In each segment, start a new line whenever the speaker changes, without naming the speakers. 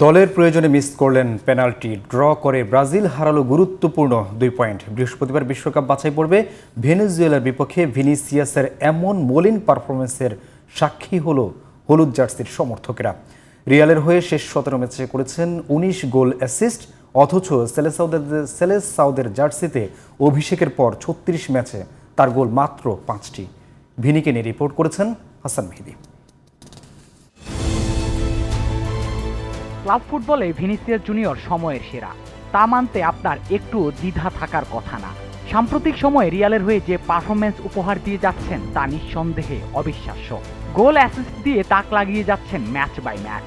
দলের প্রয়োজনে মিস করলেন পেনাল্টি, ড্র করে ব্রাজিল হারালো গুরুত্বপূর্ণ 2 পয়েন্ট। বৃহস্পতিবার বিশ্বকাপ বাছাই পর্বে ভেনেজুয়েলার বিপক্ষে ভিনিসিয়াসের এমন মলিন পারফরমেন্সের সাক্ষী হলো হলুদ জার্সির সমর্থকেরা। রিয়ালের হয়ে শেষ 17 ম্যাচে করেছেন 19 গোল অ্যাসিস্ট, অথচ সেলেসাউদের জার্সিতে অভিষেকের পর 36 ম্যাচে তার গোল মাত্র 5টি। ভিনিকে নিয়ে রিপোর্ট করেছেন হাসান মেহেদী।
ক্লাব ফুটবলে ভিনিসিয়াস জুনিয়র সময়ের সেরা, তা মানতে আপনার একটু দ্বিধা থাকার কথা না। সাম্প্রতিক সময়ে রিয়ালের হয়ে যে পারফরমেন্স উপহার দিয়ে যাচ্ছেন তা নিঃসন্দেহে অবিশ্বাস্য। গোল অ্যাসিস্ট দিয়ে তাক লাগিয়ে যাচ্ছেন ম্যাচ বাই ম্যাচ।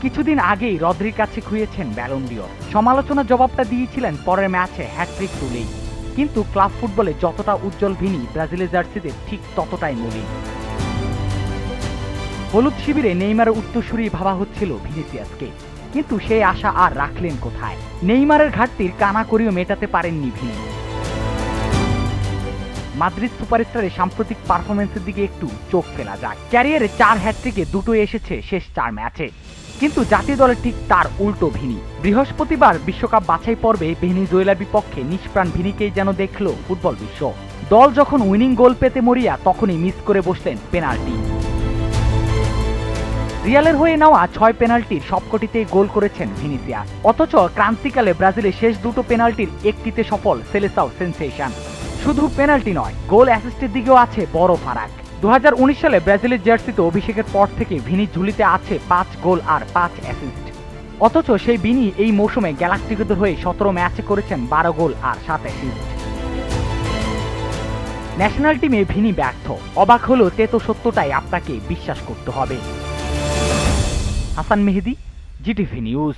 কিছুদিন আগেই রদ্রির কাছে খুইয়েছেন ব্যালন ডিওর। সমালোচনার জবাবটা দিয়েছিলেন পরের ম্যাচে হ্যাটট্রিক তুলেই। কিন্তু ক্লাব ফুটবলে যতটা উজ্জ্বল ভিনি, ব্রাজিলের জার্সিতে ঠিক ততটাই মলিন। হলুদ শিবিরে নেইমারের উত্তরসূরি ভাবা হচ্ছিল ভিনিসিয়াসকে, কিন্তু সেই আশা আর রাখলেন কোথায়। নেইমারের ঘাটতির কানাকড়িও মেটাতে পারেননি ভিনি। মাদ্রিদ সুপারস্টারের সাম্প্রতিক পারফরমেন্সের দিকে একটু চোখ ফেলা যায়। ক্যারিয়ারে 4 হ্যাটট্রিকে 2টোই এসেছে শেষ 4 ম্যাচে, কিন্তু জাতীয় দলে ঠিক তার উল্টো ভিনি। বৃহস্পতিবার বিশ্বকাপ বাছাই পর্বে ভেনেজুয়েলার বিপক্ষে নিষ্প্রাণ ভিনিকেই যেন দেখল ফুটবল বিশ্ব। দল যখন উইনিং গোল পেতে মরিয়া, তখনই মিস করে বসলেন পেনাল্টি। রিয়ালের হয়ে নেওয়া 6 পেনাল্টির সবকটিতেই গোল করেছেন ভিনিসিয়াস, অথচ ক্রান্তিকালে ব্রাজিলের শেষ 2টো পেনাল্টির একটিতে সফল সেলেসাও সেন্সেশন। শুধু পেনাল্টি নয়, গোল অ্যাসিস্টের দিকেও আছে বড় ফারাক। 2019 সালে ব্রাজিলের জার্সিতে অভিষেকের পর থেকে ভিনি ঝুলিতে আছে 5 গোল আর 5 অ্যাসিস্ট, অথচ সেই ভিনি এই মৌসুমে গ্যালাক্টিকোদের হয়ে 17 ম্যাচে করেছেন 12 গোল আর 7 অ্যাসিস্ট। ন্যাশনাল টিমে ভিনি ব্যর্থ, অবাক হলেও তেতো সত্যটাই আপনাকে বিশ্বাস করতে হবে। হাসান মেহেদী, জিটিভি নিউজ।